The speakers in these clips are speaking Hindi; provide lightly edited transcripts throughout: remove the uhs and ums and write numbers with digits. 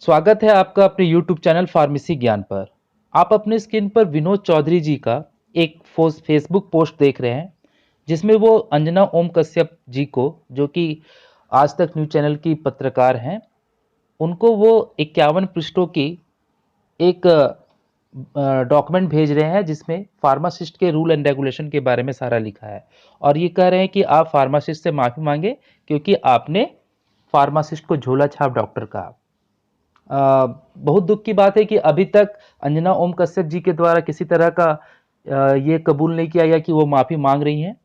स्वागत है आपका अपने YouTube चैनल फार्मेसी ज्ञान पर। आप अपने स्क्रीन पर विनोद चौधरी जी का एक फेसबुक पोस्ट देख रहे हैं, जिसमें वो अंजना ओम कश्यप जी को, जो कि आज तक न्यूज़ चैनल की पत्रकार हैं, उनको वो 51 पृष्ठों की एक डॉक्यूमेंट भेज रहे हैं, जिसमें फार्मासिस्ट के रूल एंड रेगुलेशन के बारे में सारा लिखा है। और ये कह रहे हैं कि आप फार्मासिस्ट से माफ़ी मांगे, क्योंकि आपने फार्मासिस्ट को झोला छाप डॉक्टर कहा। बहुत दुख की बात है कि अभी तक अंजना ओम कश्यप जी के द्वारा किसी तरह का ये कबूल नहीं किया गया कि वो माफ़ी मांग रही हैं।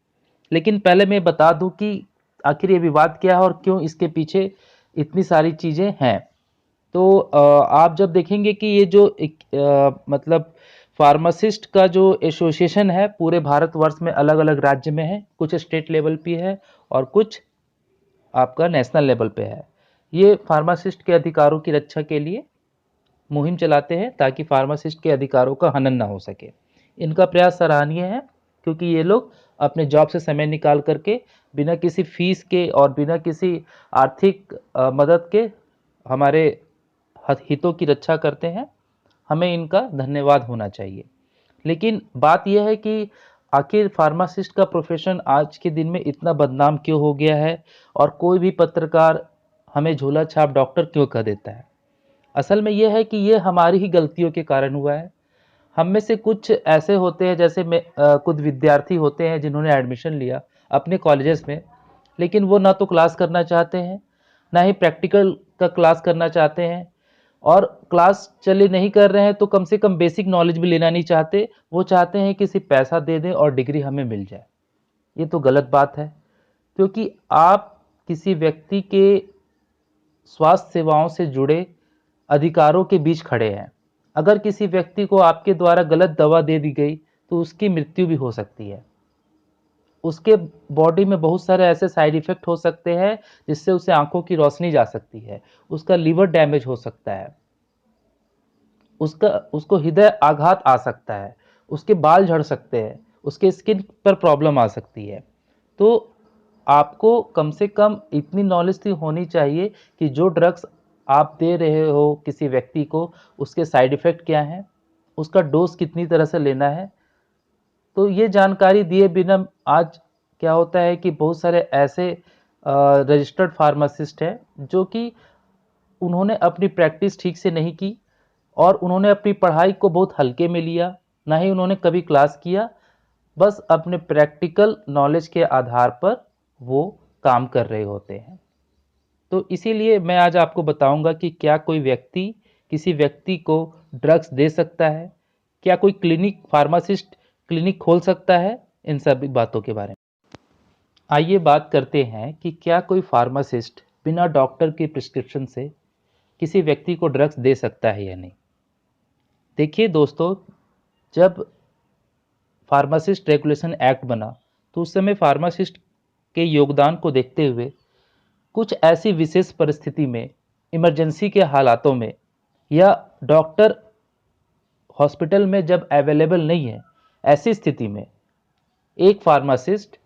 लेकिन पहले मैं बता दूं कि आखिर ये विवाद क्या है और क्यों इसके पीछे इतनी सारी चीज़ें हैं। तो आप जब देखेंगे कि ये जो एक मतलब फार्मासिस्ट का जो एसोसिएशन है, पूरे भारतवर्ष में अलग अलग राज्य में है, कुछ स्टेट लेवल पे है और कुछ आपका नेशनल लेवल पे है। ये फार्मासिस्ट के अधिकारों की रक्षा के लिए मुहिम चलाते हैं, ताकि फार्मासिस्ट के अधिकारों का हनन ना हो सके। इनका प्रयास सराहनीय है, क्योंकि ये लोग अपने जॉब से समय निकाल करके बिना किसी फीस के और बिना किसी आर्थिक मदद के हमारे हितों की रक्षा करते हैं। हमें इनका धन्यवाद होना चाहिए। लेकिन बात यह है कि आखिर फार्मासिस्ट का प्रोफेशन आज के दिन में इतना बदनाम क्यों हो गया है, और कोई भी पत्रकार हमें झोला छाप डॉक्टर क्यों कह देता है। असल में यह है कि ये हमारी ही गलतियों के कारण हुआ है। हम में से कुछ ऐसे होते हैं, जैसे कुछ विद्यार्थी होते हैं जिन्होंने एडमिशन लिया अपने कॉलेजेस में, लेकिन वो ना तो क्लास करना चाहते हैं, ना ही प्रैक्टिकल का क्लास करना चाहते हैं। और क्लास चले नहीं कर रहे हैं तो कम से कम बेसिक नॉलेज भी लेना नहीं चाहते। वो चाहते हैं कि सिर्फ पैसा दे दें और डिग्री हमें मिल जाए। ये तो गलत बात है, क्योंकि आप किसी व्यक्ति के स्वास्थ्य सेवाओं से जुड़े अधिकारों के बीच खड़े हैं। अगर किसी व्यक्ति को आपके द्वारा गलत दवा दे दी गई तो उसकी मृत्यु भी हो सकती है। उसके बॉडी में बहुत सारे ऐसे साइड इफेक्ट हो सकते हैं, जिससे उसे आंखों की रोशनी जा सकती है, उसका लीवर डैमेज हो सकता है, उसको हृदय आघात आ सकता है, उसके बाल झड़ सकते हैं, उसके स्किन पर प्रॉब्लम आ सकती है। तो आपको कम से कम इतनी नॉलेज तो होनी चाहिए कि जो ड्रग्स आप दे रहे हो किसी व्यक्ति को, उसके साइड इफ़ेक्ट क्या हैं, उसका डोज़ कितनी तरह से लेना है। तो ये जानकारी दिए बिना आज क्या होता है कि बहुत सारे ऐसे रजिस्टर्ड फार्मासिस्ट हैं, जो कि उन्होंने अपनी प्रैक्टिस ठीक से नहीं की, और उन्होंने अपनी पढ़ाई को बहुत हल्के में लिया, ना ही उन्होंने कभी क्लास किया। बस अपने प्रैक्टिकल नॉलेज के आधार पर वो काम कर रहे होते हैं। तो इसीलिए मैं आज आपको बताऊंगा कि क्या कोई व्यक्ति किसी व्यक्ति को ड्रग्स दे सकता है, क्या कोई क्लिनिक फार्मासिस्ट क्लिनिक खोल सकता है, इन सभी बातों के बारे में आइए बात करते हैं कि क्या कोई फार्मासिस्ट बिना डॉक्टर के प्रिस्क्रिप्शन से किसी व्यक्ति को ड्रग्स दे सकता है या नहीं। देखिए दोस्तों, जब फार्मासिस्ट रेगुलेशन एक्ट बना तो उस समय फार्मासिस्ट के योगदान को देखते हुए कुछ ऐसी विशेष परिस्थिति में, इमरजेंसी के हालातों में, या डॉक्टर हॉस्पिटल में जब अवेलेबल नहीं है, ऐसी स्थिति में एक फार्मासिस्ट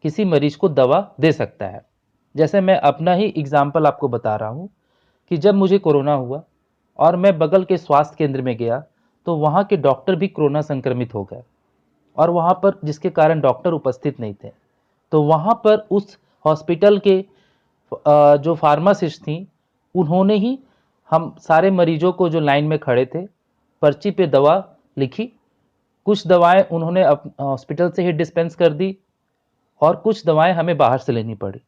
किसी मरीज को दवा दे सकता है। जैसे मैं अपना ही एग्जाम्पल आपको बता रहा हूँ कि जब मुझे कोरोना हुआ और मैं बगल के स्वास्थ्य केंद्र में गया, तो वहाँ के डॉक्टर भी कोरोना संक्रमित हो गए, और वहाँ पर जिसके कारण डॉक्टर उपस्थित नहीं थे। तो वहाँ पर उस हॉस्पिटल के जो फार्मासिस्ट थी, उन्होंने ही हम सारे मरीजों को जो लाइन में खड़े थे, पर्ची पे दवा लिखी। कुछ दवाएं उन्होंने हॉस्पिटल से ही डिस्पेंस कर दी, और कुछ दवाएं हमें बाहर से लेनी पड़ी।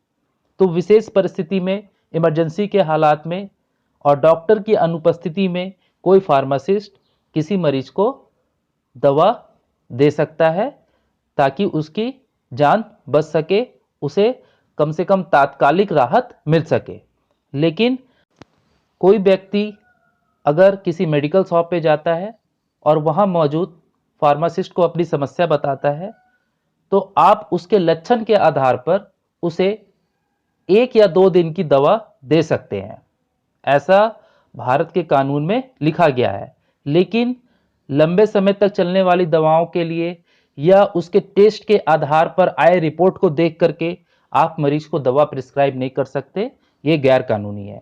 तो विशेष परिस्थिति में, इमरजेंसी के हालात में और डॉक्टर की अनुपस्थिति में कोई फार्मासिस्ट किसी मरीज को दवा दे सकता है, ताकि उसकी जान बच सके, उसे कम से कम तात्कालिक राहत मिल सके। लेकिन कोई व्यक्ति अगर किसी मेडिकल शॉप पे जाता है और वहाँ मौजूद फार्मासिस्ट को अपनी समस्या बताता है, तो आप उसके लक्षण के आधार पर उसे 1 या 2 दिन की दवा दे सकते हैं। ऐसा भारत के कानून में लिखा गया है। लेकिन लंबे समय तक चलने वाली दवाओं के लिए या उसके टेस्ट के आधार पर आए रिपोर्ट को देख करके आप मरीज को दवा प्रिस्क्राइब नहीं कर सकते। ये गैर कानूनी है।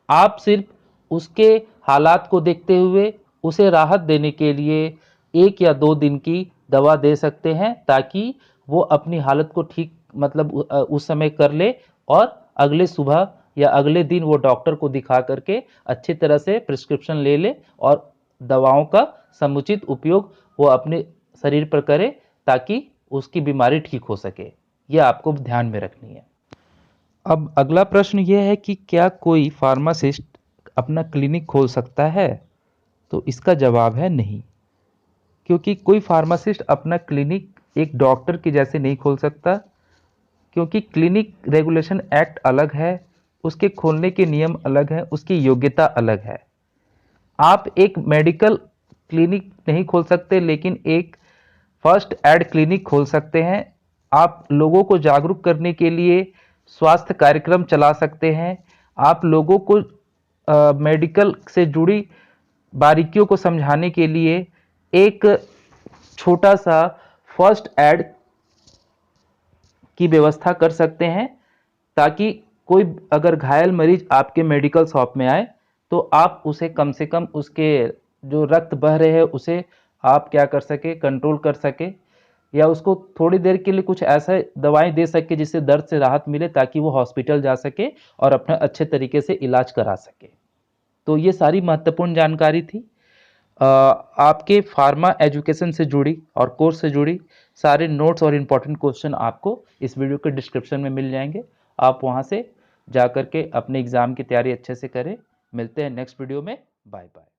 आप सिर्फ उसके हालात को देखते हुए उसे राहत देने के लिए 1 या 2 दिन की दवा दे सकते हैं, ताकि वो अपनी हालत को ठीक मतलब उस समय कर ले और अगले सुबह या अगले दिन वो डॉक्टर को दिखा करके अच्छी तरह से प्रिस्क्रिप्शन ले ले और दवाओं का समुचित उपयोग वो अपने शरीर पर करे, ताकि उसकी बीमारी ठीक हो सके। ये आपको ध्यान में रखनी है। अब अगला प्रश्न ये है कि क्या कोई फार्मासिस्ट अपना क्लिनिक खोल सकता है? तो इसका जवाब है नहीं, क्योंकि कोई फार्मासिस्ट अपना क्लिनिक एक डॉक्टर के जैसे नहीं खोल सकता, क्योंकि क्लिनिक रेगुलेशन एक्ट अलग है, उसके खोलने के नियम अलग हैं, उसकी योग्यता अलग है। आप एक मेडिकल क्लिनिक नहीं खोल सकते, लेकिन एक फर्स्ट एड क्लिनिक खोल सकते हैं। आप लोगों को जागरूक करने के लिए स्वास्थ्य कार्यक्रम चला सकते हैं। आप लोगों को मेडिकल से जुड़ी बारीकियों को समझाने के लिए एक छोटा सा फर्स्ट एड की व्यवस्था कर सकते हैं, ताकि कोई अगर घायल मरीज आपके मेडिकल शॉप में आए तो आप उसे कम से कम उसके जो रक्त बह रहे हैं उसे आप क्या कर सके, कंट्रोल कर सके, या उसको थोड़ी देर के लिए कुछ ऐसा दवाएं दे सके जिससे दर्द से राहत मिले, ताकि वो हॉस्पिटल जा सके और अपना अच्छे तरीके से इलाज करा सके। तो ये सारी महत्वपूर्ण जानकारी थी। आपके फार्मा एजुकेशन से जुड़ी और कोर्स से जुड़ी सारे नोट्स और इम्पोर्टेंट क्वेश्चन आपको इस वीडियो के डिस्क्रिप्शन में मिल जाएंगे। आप वहाँ से जा कर के अपने एग्ज़ाम की तैयारी अच्छे से करें। मिलते हैं नेक्स्ट वीडियो में। Bye bye.